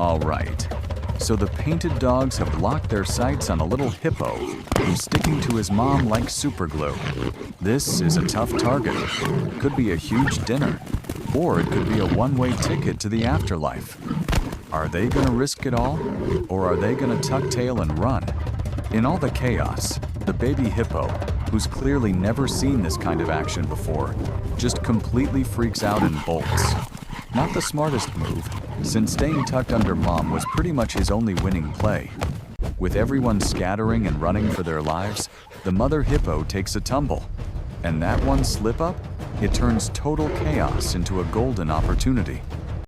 Alright, so the painted dogs have locked their sights on a little hippo who's sticking to his mom like superglue. This is a tough target. Could be a huge dinner, or it could be a one-way ticket to the afterlife. Are they gonna risk it all, or are they gonna tuck tail and run? In all the chaos, the baby hippo, who's clearly never seen this kind of action before, just completely freaks out and bolts. Not the smartest move, since staying tucked under mom was pretty much his only winning play. With everyone scattering and running for their lives, the mother hippo takes a tumble. And that one slip up, it turns total chaos into a golden opportunity.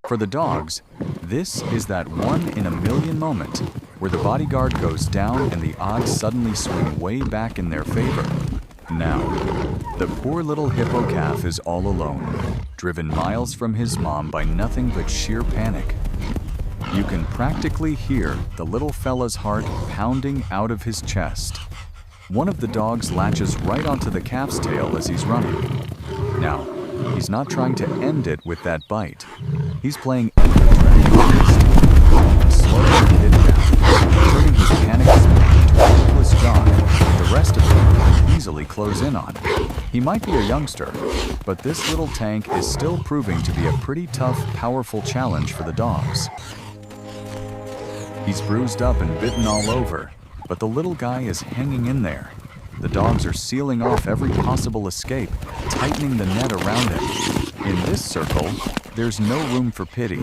For the dogs, this is that one-in-a-million moment where the bodyguard goes down and the odds suddenly swing way back in their favor. Now, the poor little hippo calf is all alone, driven miles from his mom by nothing but sheer panic. You can practically hear the little fella's heart pounding out of his chest. One of the dogs latches right onto the calf's tail as he's running. Now, he's not trying to end it with that bite. He's playing slowing the kid down, turning his panic speed into a hopeless jog the rest of them can easily close in on. He might be a youngster, but this little tank is still proving to be a pretty tough, powerful challenge for the dogs. He's bruised up and bitten all over, but the little guy is hanging in there. The dogs are sealing off every possible escape, tightening the net around him. In this circle, there's no room for pity,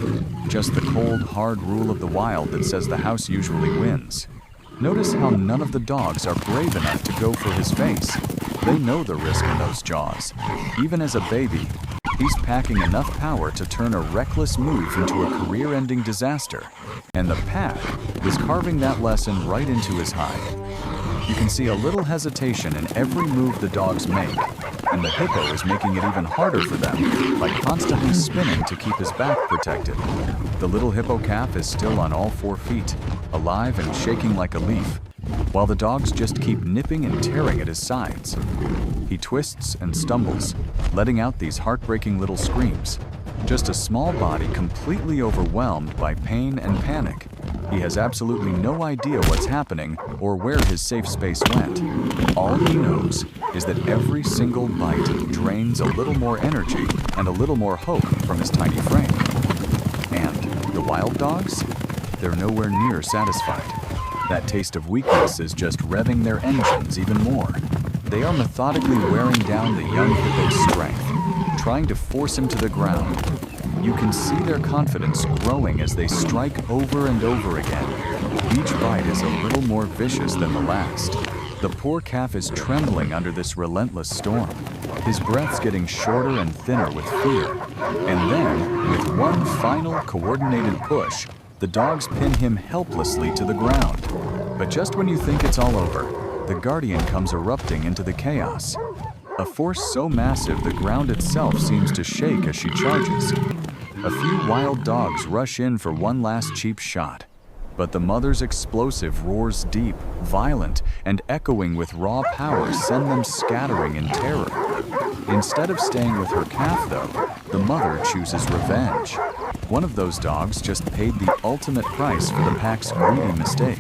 just the cold, hard rule of the wild that says the house usually wins. Notice how none of the dogs are brave enough to go for his face. They know the risk in those jaws. Even as a baby, he's packing enough power to turn a reckless move into a career-ending disaster. And the pack is carving that lesson right into his hide. You can see a little hesitation in every move the dogs make, and the hippo is making it even harder for them by constantly spinning to keep his back protected. The little hippo calf is still on all 4 feet, alive and shaking like a leaf, while the dogs just keep nipping and tearing at his sides. He twists and stumbles, letting out these heartbreaking little screams. Just a small body completely overwhelmed by pain and panic. He has absolutely no idea what's happening or where his safe space went. All he knows is that every single bite drains a little more energy and a little more hope from his tiny frame. And the wild dogs? They're nowhere near satisfied. That taste of weakness is just revving their engines even more. They are methodically wearing down the young hippo's strength, trying to force him to the ground. You can see their confidence growing as they strike over and over again. Each bite is a little more vicious than the last. The poor calf is trembling under this relentless storm. His breath's getting shorter and thinner with fear. And then, with one final coordinated push, the dogs pin him helplessly to the ground. But just when you think it's all over, the guardian comes erupting into the chaos. A force so massive the ground itself seems to shake as she charges. A few wild dogs rush in for one last cheap shot, but the mother's explosive roars deep, violent, and echoing with raw power send them scattering in terror. Instead of staying with her calf, though, the mother chooses revenge. One of those dogs just paid the ultimate price for the pack's greedy mistake.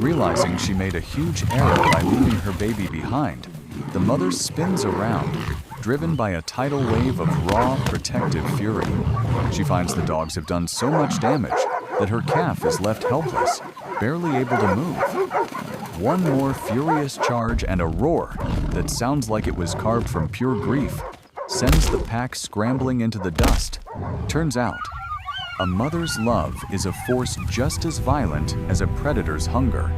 Realizing she made a huge error by leaving her baby behind, the mother spins around, driven by a tidal wave of raw, protective fury. She finds the dogs have done so much damage that her calf is left helpless, barely able to move. One more furious charge and a roar that sounds like it was carved from pure grief sends the pack scrambling into the dust. Turns out, a mother's love is a force just as violent as a predator's hunger.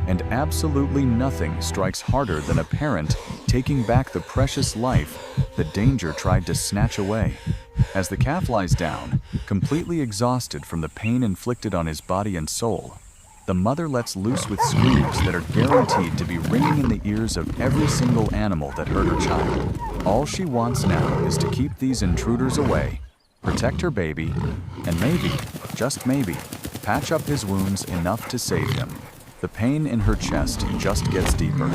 And absolutely nothing strikes harder than a parent taking back the precious life the danger tried to snatch away. As the calf lies down, completely exhausted from the pain inflicted on his body and soul, the mother lets loose with screams that are guaranteed to be ringing in the ears of every single animal that hurt her child. All she wants now is to keep these intruders away, protect her baby, and maybe, just maybe, patch up his wounds enough to save him. The pain in her chest just gets deeper.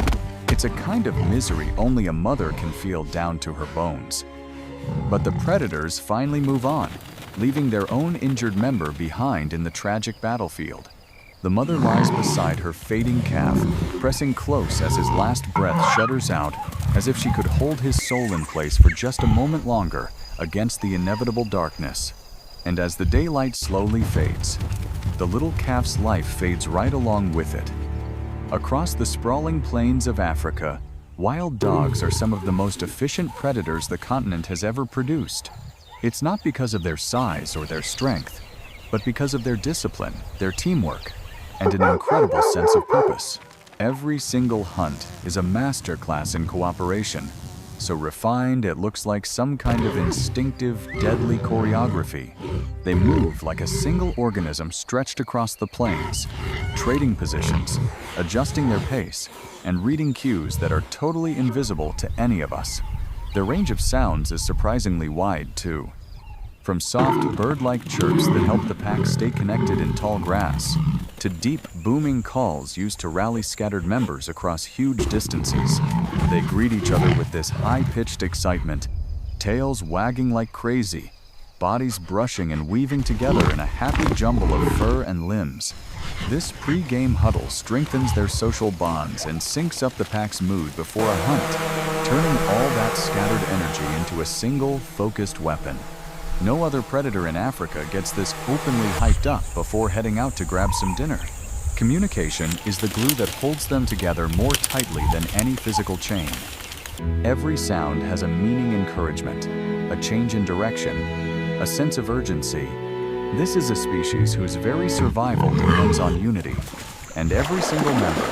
It's a kind of misery only a mother can feel down to her bones. But the predators finally move on, leaving their own injured member behind in the tragic battlefield. The mother lies beside her fading calf, pressing close as his last breath shudders out, as if she could hold his soul in place for just a moment longer against the inevitable darkness. And as the daylight slowly fades, the little calf's life fades right along with it. Across the sprawling plains of Africa, wild dogs are some of the most efficient predators the continent has ever produced. It's not because of their size or their strength, but because of their discipline, their teamwork, and an incredible sense of purpose. Every single hunt is a masterclass in cooperation, so refined it looks like some kind of instinctive, deadly choreography. They move like a single organism stretched across the plains, trading positions, adjusting their pace, and reading cues that are totally invisible to any of us. Their range of sounds is surprisingly wide, too. From soft, bird-like chirps that help the pack stay connected in tall grass, to deep, booming calls used to rally scattered members across huge distances. They greet each other with this high-pitched excitement, tails wagging like crazy, bodies brushing and weaving together in a happy jumble of fur and limbs. This pre-game huddle strengthens their social bonds and syncs up the pack's mood before a hunt, turning all that scattered energy into a single, focused weapon. No other predator in Africa gets this openly hyped up before heading out to grab some dinner. Communication is the glue that holds them together more tightly than any physical chain. Every sound has a meaning encouragement, a change in direction, a sense of urgency. This is a species whose very survival depends on unity, and every single member,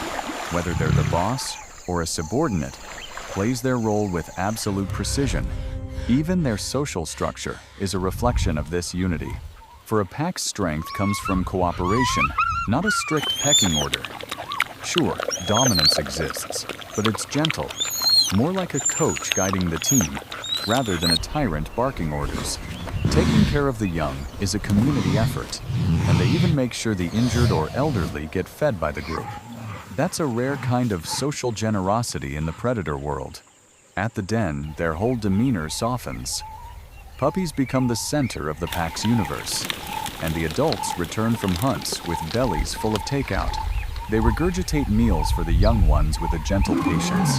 whether they're the boss or a subordinate, plays their role with absolute precision. Even their social structure is a reflection of this unity. For a pack's strength comes from cooperation, not a strict pecking order. Sure, dominance exists, but it's gentle, more like a coach guiding the team, rather than a tyrant barking orders. Taking care of the young is a community effort, and they even make sure the injured or elderly get fed by the group. That's a rare kind of social generosity in the predator world. At the den, their whole demeanor softens. Puppies become the center of the pack's universe, and the adults return from hunts with bellies full of takeout. They regurgitate meals for the young ones with a gentle patience.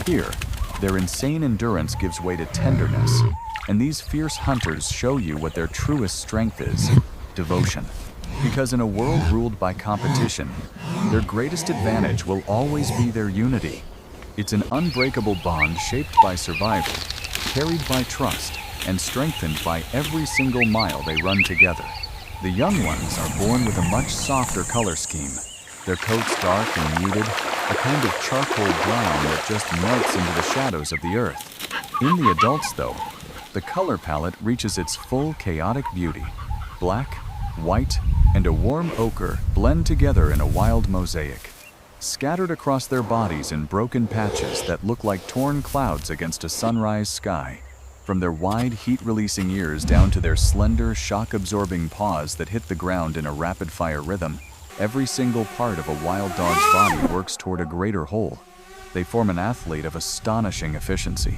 Here, their insane endurance gives way to tenderness, and these fierce hunters show you what their truest strength is: devotion. Because in a world ruled by competition, their greatest advantage will always be their unity. It's an unbreakable bond shaped by survival, carried by trust, and strengthened by every single mile they run together. The young ones are born with a much softer color scheme, their coats dark and muted, a kind of charcoal brown that just melts into the shadows of the earth. In the adults, though, the color palette reaches its full chaotic beauty. Black, white, and a warm ochre blend together in a wild mosaic, scattered across their bodies in broken patches that look like torn clouds against a sunrise sky. From their wide, heat-releasing ears down to their slender, shock-absorbing paws that hit the ground in a rapid-fire rhythm, every single part of a wild dog's body works toward a greater whole. They form an athlete of astonishing efficiency,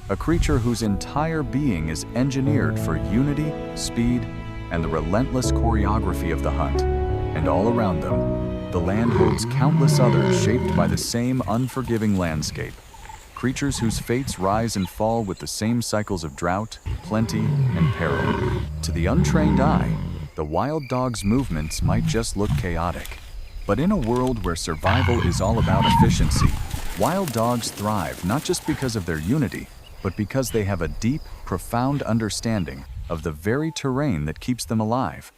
a creature whose entire being is engineered for unity, speed, and the relentless choreography of the hunt. And all around them, the land holds countless others shaped by the same unforgiving landscape. Creatures whose fates rise and fall with the same cycles of drought, plenty, and peril. To the untrained eye, the wild dog's movements might just look chaotic. But in a world where survival is all about efficiency, wild dogs thrive not just because of their unity, but because they have a deep, profound understanding of the very terrain that keeps them alive.